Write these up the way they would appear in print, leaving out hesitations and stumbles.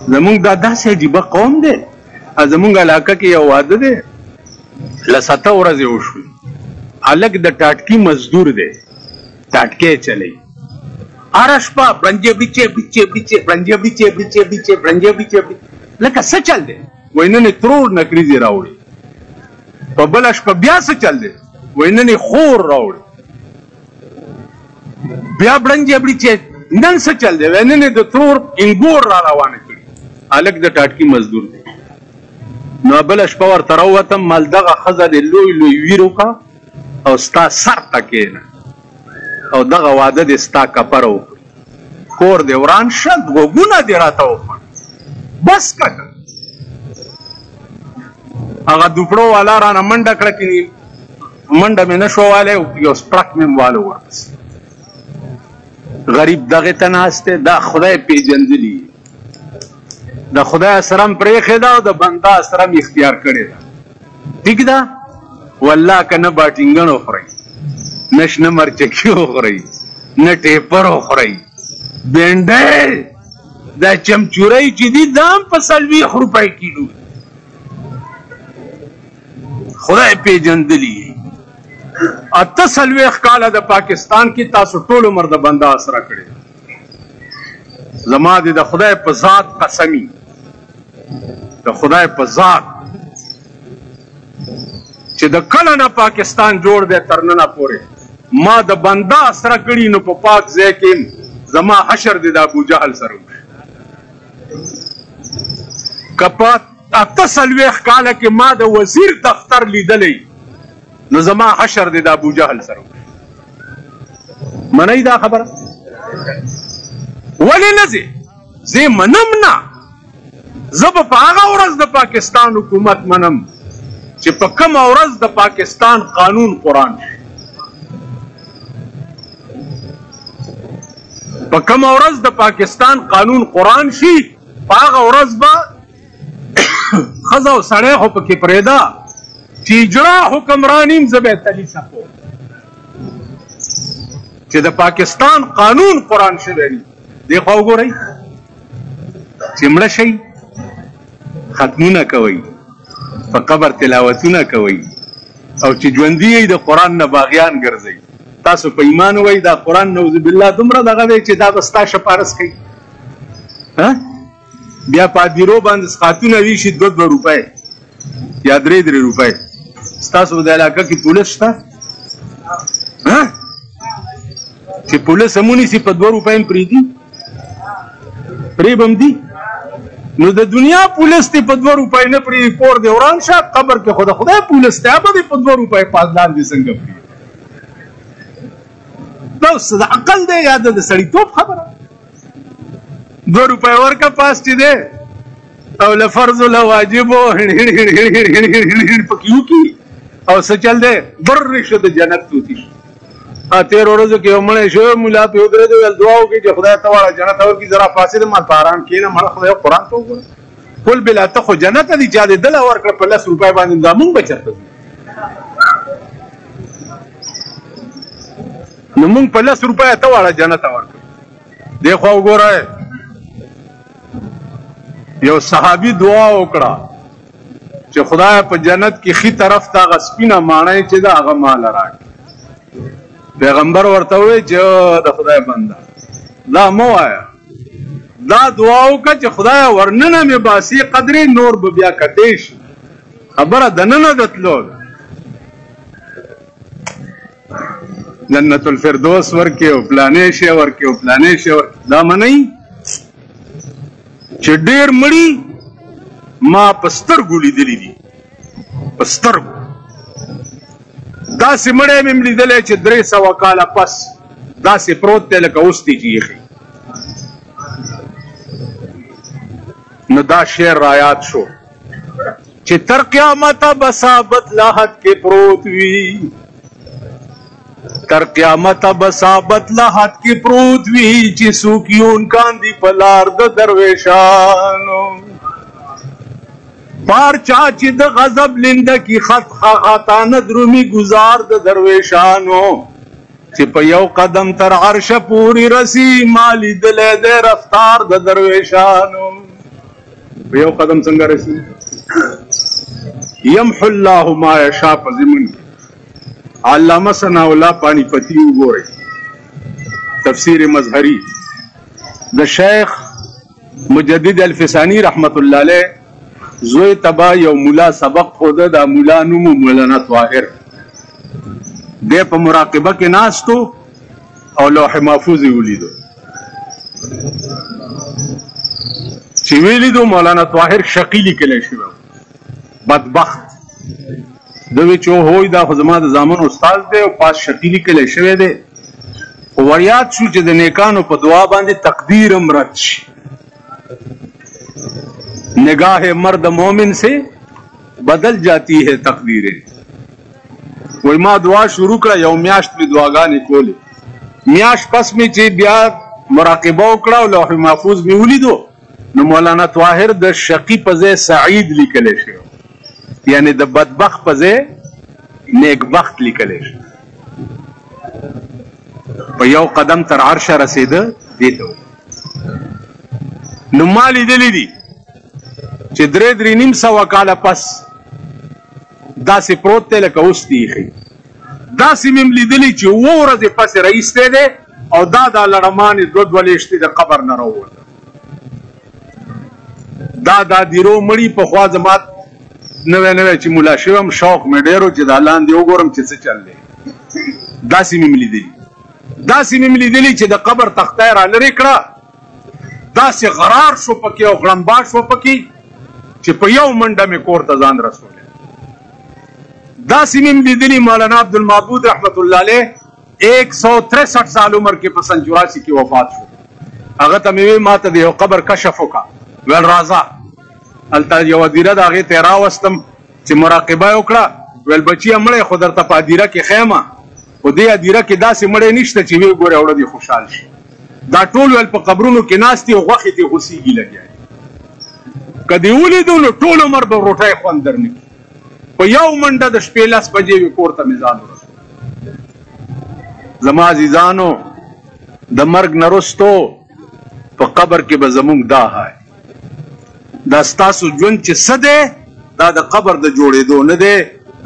زمونږ دا داسې عجیبه قوم دی. زمونږ علاقه کې یو واده دی، لسته ورځې وشوي. هلک د ټاټکي مزدور دی، ټاټکی چلی. هره شپه برنجې بریچې بریچې بریچې برنجې بریچې بریچې بریچې برنجې بریچې لکه څه چل دی؟ وایي نن یې ترور نکریزې راوړي. په بله شپه بیا څه چل دی؟ وایي نن یې خور راوړي. بیا برنجې بریچې نن څه چل دی؟ وایي نن یې د ترور انګور را روانه کړي. هلک د ټاټکي مزدور دی. نو بله شپه ورته راووتم، مال دغه ښځه دې لوی لوی ویر وکړه او ستا سر ته کښېنه او دغه واده دې ستا کپره وکړي، کور دې وران شه، غوږونه دې راته وخوړ، بس کړه. هغه دوپړو والا رانه منډه کړه، چې منډه مې نه شو والی، یو سپرک مې والو ورپسې. غریب دغې ته ناست دی، دا خدای پېژندلي، د خدای اسرم پرېښې ده او د بنده اسرم اختیار کړې ده. ټیک ده؟ والله که نه باټینګن وخورئ، نه شنه مرچکي وخورئ، نه ټیپر وخورئ، بینډۍ دا چمچورۍ چې دي دا هم په 40 روپۍ کیلو. خدای پېژندلي 48 کاله د پاکستان کې تاسو ټول عمر د بنده اسره کړې. زما دې د خدای په ذات قسمي، د خدای په ذات چې د کله نه پاکستان جوړ دی تر ننه پورې ما د بنده اسره کړي، نو په پاک ځای کې زما حشر دی د ابوجهل سره وشي. که په 48 کاله کې ما د وزیر دفتر لیدلی، نو زما حشر دی د ابوجهل سره وشي. منئ دا خبره؟ ولې نه ځې؟ زه منم نه. زه به په هغه ورځ د پاکستان حکومت منم چې په کومه ورځ د پاکستان قانون قرآن شي. په کومه ورځ د پاکستان قانون قرآن شي، په هغه ورځ به ښځه او سړی خو پکې پرېږده چې اجرا حکمرانیم زه به یې تلي څپو چې د پاکستان قانون قرآن شوی وي. دې خوا وګورئ چې مړه شئ ختمونه کوئ، په قبر تلاوتونه کوئ، او چې ژوندي یئ د قرآن نه باغیان ګرځئ. تاسو په ایمان وایئ دا قرآن نعوذ بالله دومره دغه دی چې دا به ستا شپارس کوي. بیا په ادیرو باندې خاتونه ویشي 2 روپۍ یا 3 روپۍ. ستاسو د علاقه کې پولیس شته چې پولیس هم ونیسي په 2 روپۍ هم پرېږدي؟ پرېږدي هم دي. نو د دنیا پولیس دې په 2 روپۍ نه پرېږدي، کور دې وران شه، قبر کې خو د خدای پولیس دی، هغه به دې په 2 روپۍ پاس لاندې څنګه پرېږدي؟ دا اوس د عقل دی یا د سړیتوب خبره؟ 2 روپۍ ورکه پاس چې دی او له فرض له واجبو پکې وکړي او څه چل دی بر شو د جنت توتي. 13 ورځو کې یو مړی شوی ملا پې ودرېد، ویل دعا وکړي چې خدای ته واړه جنت ورکړي، ذرا پاڅېده ما په ارام کښېنه، مړه خدای قرآن ته وګوره. قل بلا ته خو جنت دي، چا دې دله ورکړه په 10 روپۍ باندې، دا مونږ به چېرته ځو؟ نو مونږ په 10 روپۍ ته واړه جنت ورکړه. دې خوا وګوره یو صحابي دعا وکړه چې خدای په جنت کې ښي طرف ته هغه سپینه ماڼۍ چې ده هغه ماله راکړي. پیغمبر ورته ووایي چې د خدای بنده دا مه وایه، دا دعا وکړه چې خدایه ورننه مې باسي قدرې، نور به بیا کتی شي. خبره دننه د تلو ده. جنت الفردوس ورکې او پلانې شی ورکې او پلانې شی ورکې. دا منئ چې ډېر مړي ما په سترګو لیدلي دي، په سترګو. داسې مړی مې هم لیدلی چې 300 کاله پس داسې پروت دی لکه اوس دی چې ایښی. نو دا شعر رایاد شو چې تر قیامته به ثابت لحد کې پروت وي، تر قیامته به ثابت لحد کې پروت وي چې څوک یون کاندي په لار د درویشانو. پار چا چې د غضب لنده کی خط خاطانه درومي گزار د درویشانو، چې په یو قدم تر عرش پوری رسی مالی دلې د رفتار د درویشانو. په یو قدم څنګه رسي؟ یمحو الله ما یشاء په ضمن کې علامه ثناء الله پانی پتی وګورئ تفسیر مظهری د شیخ مجدد الفسانی رحمت الله علیه زوی تبا یو مولا سبق خوده دا مولا نوم مولانا طاهر دی په مراقبه کې ناستو او لوح محفوظ ولیدو چې ویلیدو مولانا طاهر شقی لیکلی شوی بدبخت دوی چې هوی دا خو زما د زامن استاد دی او پاس شقی لیکلی شوی دی خو وریاد شو چې د نیکانو په دعا باندې تقدیر هم رد شي نگاہ مرد مومن سے بدل جاتی ہے تقدیریں وی ما دعا شروع کړه یو میاشت می دعاګانې کولې میاشت پس می چې بیا مراقبه وکړه او لوح محفوظ می ولیدو نو مولانا طاهر د شقی په ځای سعید لیکلی شوی یعنی د بدبخت په ځای نیکبخت لیکلی شوی په یو قدم تر عرشه رسیده دې ته نو ما لیدلی دي چې درې نیم سوه کاله پس داسې پروت دی لکه اوس دی ایښی داسې مې م لیدلي چې اووه ورځې پسې راایستی دی او دا لړمانې دوه لیشتې د قبر نه راووته دا دیرو مړي پخوا زما نوی چې ملا شوی یم شوق مې ډېر و چې دا لاندې وګورم چې څه چل دی داسې مې م لیدلي چې د قبر تخته یې رالرې کړه داسې غرار شو پکې او غړمباټ شو پکې چې په یو منډه مې کور ته ځان رسولی داسې مې لیدلي مولانا عبدالمعبود رحمت الله علیه 163 سال عمر کې په 84 کې وفات شو هغه ته مې وی ما ته د یو قبر کشف وکړه ویل راځه هلته یوه دیره د هغې ته یې راوستم چې مراقبه یې وکړه ویل بچیه مړی خو درته په هدیره کې ښیم خو دې هدیره کې داسې مړی نشته چې ویې ګورې اوړه دې خوشحال شي دا ټول ویل په قبرونو کې ناست دي او غوښې ترې غوسېږي لګیا که دې ولیدو نو ټول عمر به روټۍ خوند درنه کړي په یو منډه د شپې 10 بجې وي کور ته مې ځان ورسو زما عزیزانو د مرګ نه وروستو په قبر کې به زمونږ دا حال دا ستاسو ژوند چې څه دی دا د قبر د جوړېدو نه دی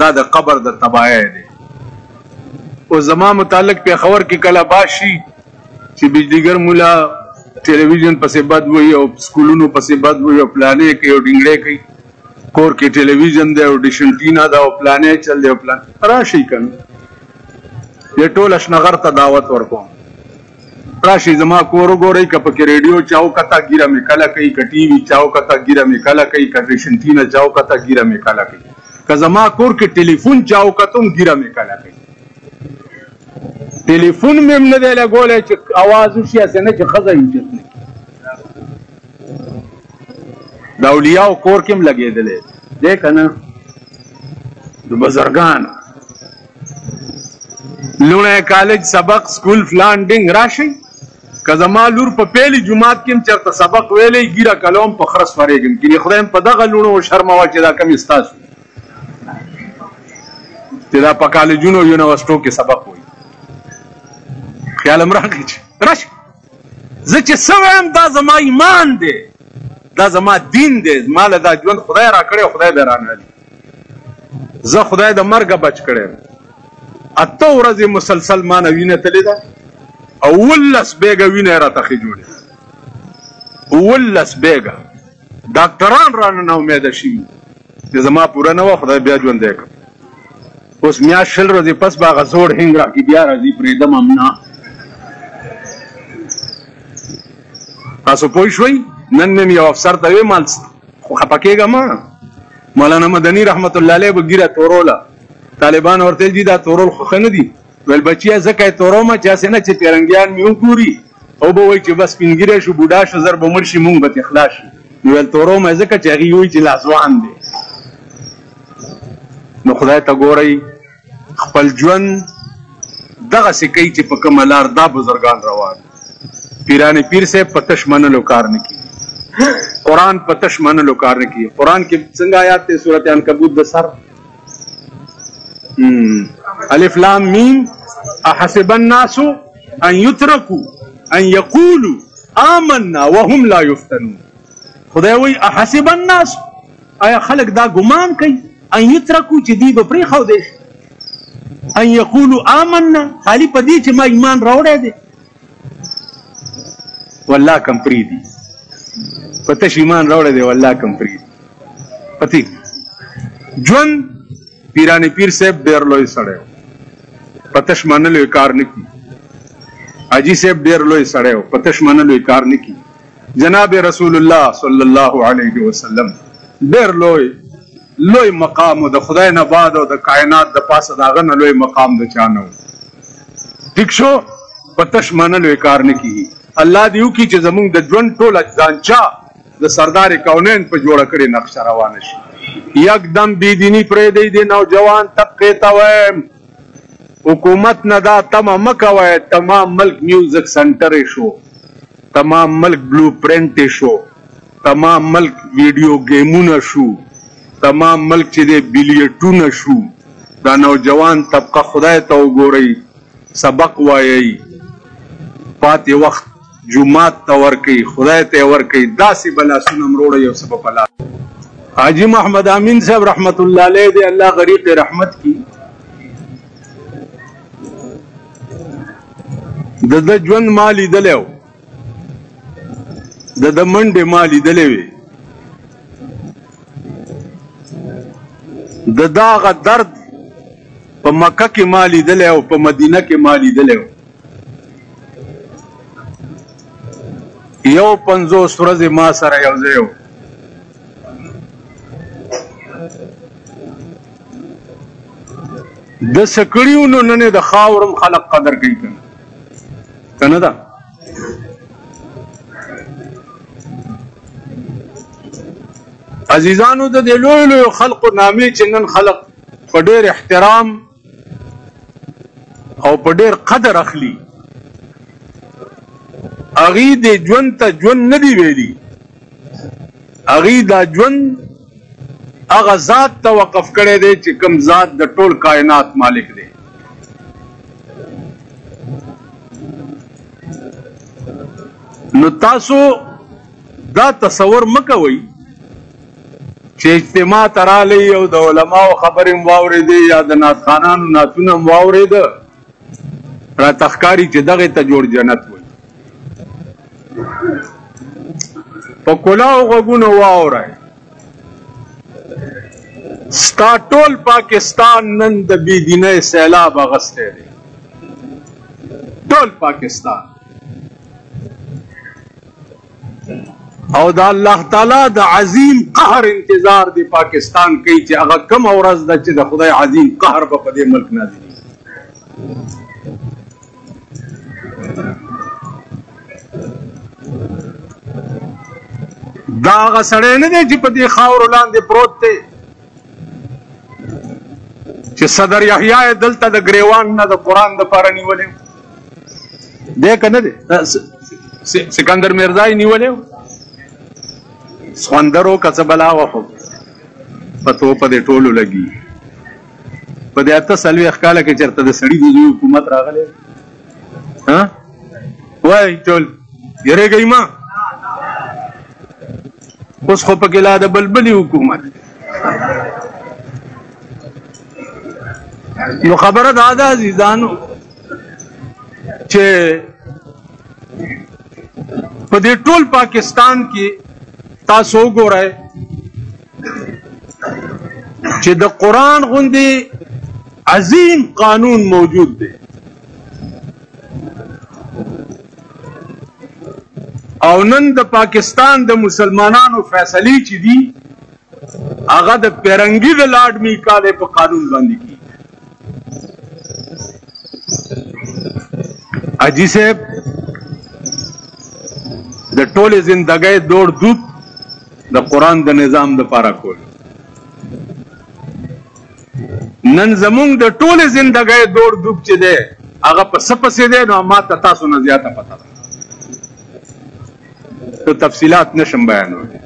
دا د قبر د تباهۍ دی او زما متعلق پېښور کې کله باز شي چې بجلیګر مولا ټلویزیون پسې بد وي او سکولونو پسې بد وي او پلانې کوي او ډینګړې کوي کور کې ټلویزیون دی او ډیشنټینا ده او پلانې چل دی او پلان راشي کنه دې ټول اشنغر ته دعوت ورکوم راشي زما کور وګورئ که پکې ریډیو چاو کته ګیره مې کله کوي که ټي وي چاو کته ګیره مې کله کوي که ډیشنټینا چاو کته ګیره مې کله کوي که زما کور کې ټلیفون چاو کته هم ګیره مې کله کوي ټلیفون مې هم نه دی لګولی چې اواز وشي هسې نه چې ښځه اوچت نه کړي د اولیاو کور کې هم لګېدلی دی که نه د بزرګانو لوڼی کالج سبق سکول فلان ډینګ راشئ که زما لور په پیلي جومات کې هم چېرته سبق ویلی ګیره کلوم په خره سپرېږم کینې خدای هم په دغه لوڼو وشرموه چې دا کمې ستاسو چې دا په کالجونو او یونیورسټو کې سبق وایي خیال هم راغی چې راشه زه چې څه وایم دا زما ایمان دی دا زما دین دی ما له دا ژوند خدای راکړی او خدای به رانهلي زه خدای د مرګه بچ کړی یم 8 ورځې مسلسل ما نه وینه تلې ده او 19 بیګه وینه یې راته ښې جوړې 19 بیګه ډاکټران رانه نا امیده شوي چې زما پوره نه وه خدای بیا ژوندی کړم اوس میاشت 20 ورځې پس به هغه زوړ هنګ راکړي بیا راځي پرېږدم هم نه تاسو پوه شوئ نن مې یو افسر ته ویې مال خو خفه کېږه ما مولانا مدني رحمت الله علیه به ګیره توروله طالبان ورته ویل دي دا تورول خو ښه نه دي ویل بچیه ځکه یې تورومه چې هسې نه چې پیرنګیان مې وګوري او به وایي چې بس سپینګیری شو بوډا شو زر به مړ شي مونږ به ترې خلاص شو نو ویل تورومه یې ځکه چې هغې وایي چې لا ځوان دی نو خدای ته ګورئ خپل ژوند دغسې کوي چې په کومه لار دا بزرګان روان پیران پیر صاحب په تش منلو کار نه کوي قرآن په تش منلو کار نه کوي قرآن کې څنګه آیات دی سورت عنکبوت د سر الف لام میم احسب الناس ان يتركوا ان يقولوا آمنا وهم لا يفتنون خدای وی احسب الناس آیا خلق دا ګمان کوي ان یترکو چې دی به پرېښودی شي ان یقولو آمنا خالی په دې چې ما ایمان راوړی دی والله کم پرېږدي په تش ایمان راوړی دی والله کم پرېږدي پتی ژوند پیرانی پیر صاحب ډېر لوی سړی و په تش منلو یې کار نه کي حاجي صاحب ډېر لوی سړی و په تش منلو یې کار نه کي جناب رسول الله صلی الله علیه وسلم ډېر لوی مقام و د خدای نه بعد او د کائنات د پاسه د هغه نه لوی مقام د چا نه و ټیک شو په تش منلو یې کار نه کېږي الله دې وکړي چې زمونږ د ژوند ټوله ځانچا د سردار کونین په جوړه کړې نقشه روانه شي یکدم بېدیني پرېږدئ دې نوجوان طبقې ته وایم حکومت نه دا تمه مه کوئ تمام ملک میوزک سنټر شو تمام ملک بلو پرنټ شو تمام ملک ویډیو گیمونه شو تمام ملک چې دی بیلیټونه شو دا نوجوان طبقه خدای ته وګورئ سبق وایئ پاتې وخت جومات ته ورکئ خدای ته یې ورکئ داسې به لاسونه مروړئ یو څه به په لاس حاجي محمد امین صاحب رحمت الله علیه دی الله غریق رحمت کی د ژوند ما لیدلی و د منډې ما لیدلی وې د داغه درد په مکه کې ما لیدلی او په مدینه کې ما لیدلی و یو 50 ورځې ما سره یو ځای و د سکړیو نو نن د خاورم خلق قدر کوي کنه دا عزیزانو د دې لویو خلقو نامې چې نن خلق په ډېر احترام او په ډېر قدر اخلي هغې د ژوند ته ژوند نه دی ویلي هغې دا ژوند هغه ذات ته وقف کړی دی چې کوم ذات د ټول کائنات مالک دی نو تاسو دا تصور مه کوئ چې اجتماع ته رالی او د علماو خبرې م واورېدې یا د نعتخانانو نعتونه م واورېده راته ښکاري چې دغې ته جوړ جنت وایي په کلاو غوږونو واورئ ستا ټول پاکستان نن د بېدینۍ سیلاب اغستی دی ټول پاکستان او د الله تعالی د عظیم قهر انتظار دی پاکستان کوي چې هغه کومه ورځ ده چې د خدای عظیم قهر به په دې ملک نازلېږي دا هغه سړی نه دی چې په دې خاورو لاندې پروت دی چې صدر یحیی یې دلته د ګریوان نه د قرآن دپاره نیولی دی که نه دی سکندر میرزا یې نیولی و سخوندر و که څه بلا وه خو پتو په دې ټولو لګي په دې 48 کاله کې چېرته د سړي د زوی حکومت راغلی وایي ټول یېرېږئ ما اوس خو پکې لا د بلبلي حکومت نو خبره دا ده عزیزانو چې په دې ټول پاکستان کې تاسو وګورئ چې د قرآن غوندې عظیم قانون موجود دی او نن د پاکستان د مسلمانانو فیصلې چې دي هغه د پیرنګي د لاډ میکالې په قانون باندې کیږي حاجي صاحب د ټولې زندګۍ دوړ دوب د قرآن د نظام دپاره کول نن زمونږ د ټولې زندګۍ دوړ دوب چې دی هغه په څه پسې دی نو ما ته تاسو نه زیاته پته ده تفصیلات نشم بیانولی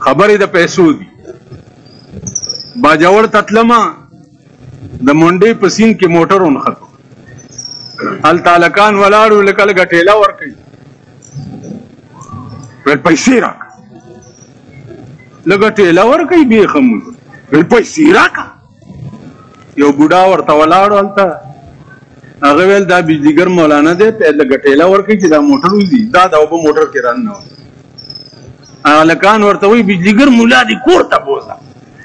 خبرې د پیسو دي باجوړ تتلما د منډې په سیند کې موټر ونښتو هلته هلکان ولاړو لکه لږه ټېله ورکوي ویل پیسې راکړه لږه ټېله ورکوي بیخه مونږ ویل پیسې راکړه یو بوډا ورته ولاړ هلته هغه ویل دا بجلیګر مولانا دی لږه ټېله ورکوي چې دا موټر وځي دا د اوبه موټر کې راننوت هغه هلکان ورته وایي بجلیګر مولا دې کور ته بوځه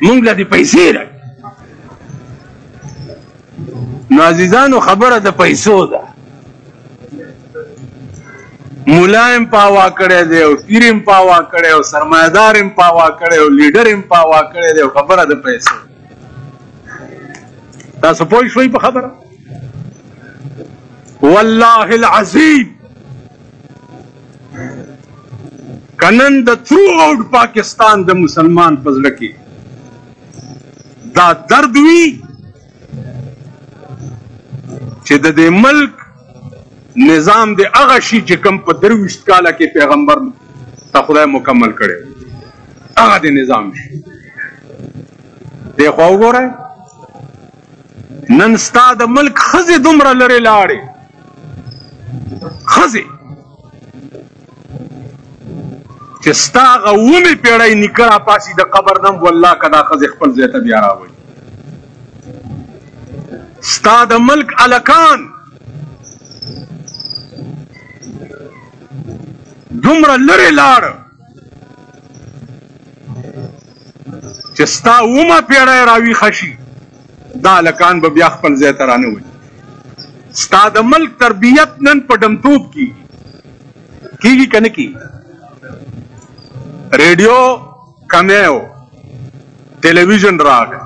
مونږ له دې پیسې راکړي نو عزیزانو خبره د پیسو ده مولا هم پاوا کړی دی او پیر هم پاوا کړی او سرمایهدار هم پاوا کړی او لیډر هم پاوا کړی دی او خبره د پیسو تاسو پوه شوئ په خبره والله العظیم کنن د تھرو آؤٹ پاکستان د مسلمان په زړه کې دا درد وي چې د دې ملک نظام د هغه شي چې کوم په 23 کاله کې پیغمبر ته خدای مکمل کړی هغه د نظام شي دی خو وګورئ نن ستا د ملک ښځې دومره لرې لاړې ښځې چې ستا هغه اومې پیړۍ نیکه راپاسي د قبر نه والله که دا ښځې خپل ځای ته بیا راولي ستا د ملک الکان دومره لرې لاړه چې ستا اومه پیړۍ راویښه شي دا هلکان به بیا خپل ځای ته رانه وځي ستا د ملک تربیت نن په ډمتوب کېږي که نه کېږي ریډیو کمیو ټلویزیون راغی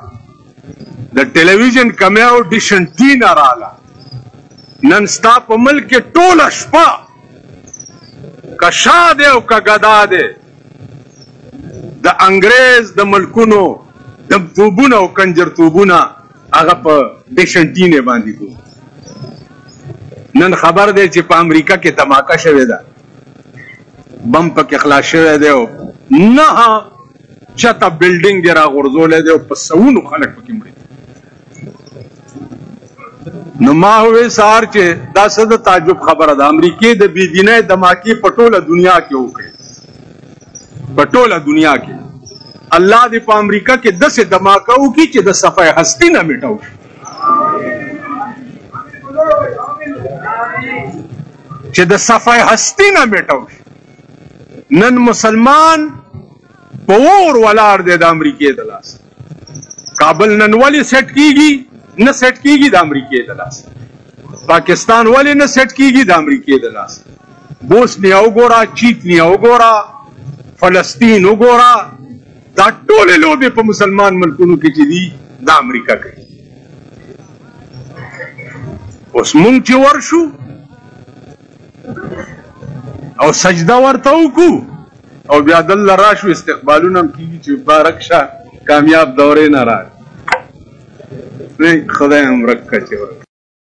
د ټلویزیون کمیو ډیشن ټینه راغله نن ستا په ملک کې ټوله شپه که شا دی او که ګدا دی د انګریز د ملکونو دمتوبونه او کنجرتوبونه هغه په ډیشن ټینې باندې کو نن خبر دی چې په امریکا کې دماکه شوې ده بم پکې خلاص شوی دی او نه چته بلډینګ دی راغورځولی دی او په سوونو خلک پکې مړي نو ما وې سهار چې دا څه د تعجب خبره ده امریکې د بېدینۍ دماکې په ټوله دنیا کې وکړې په ټوله دنیا کې الله دې په امریکا کې داسې دماکه وکړي چې د صفحه هستي نه میټاو شي چې د صفحه هستي نه میټاو شي نن مسلمان په اور ولاړ دی د امریکې د لاس کابل نن ولې سیټ کیږي نه سیټ کیږي د امریکې د لاس پاکستان ولې نه سیټ کیږي د امریکې د لاس بوسنیا وګوره چیچنیا وګوره فلسطین وګوره دا ټولې لوبې په مسلمان ملکونو کې چې دي د امریکا کوي اوس مونږ چې ورشو او سجده ورته وکړو او بیا دلته راشو استقبالونه هم کېږي چې مبارک شه کامیاب دورې نه راغی خدای هم ورک کړه چې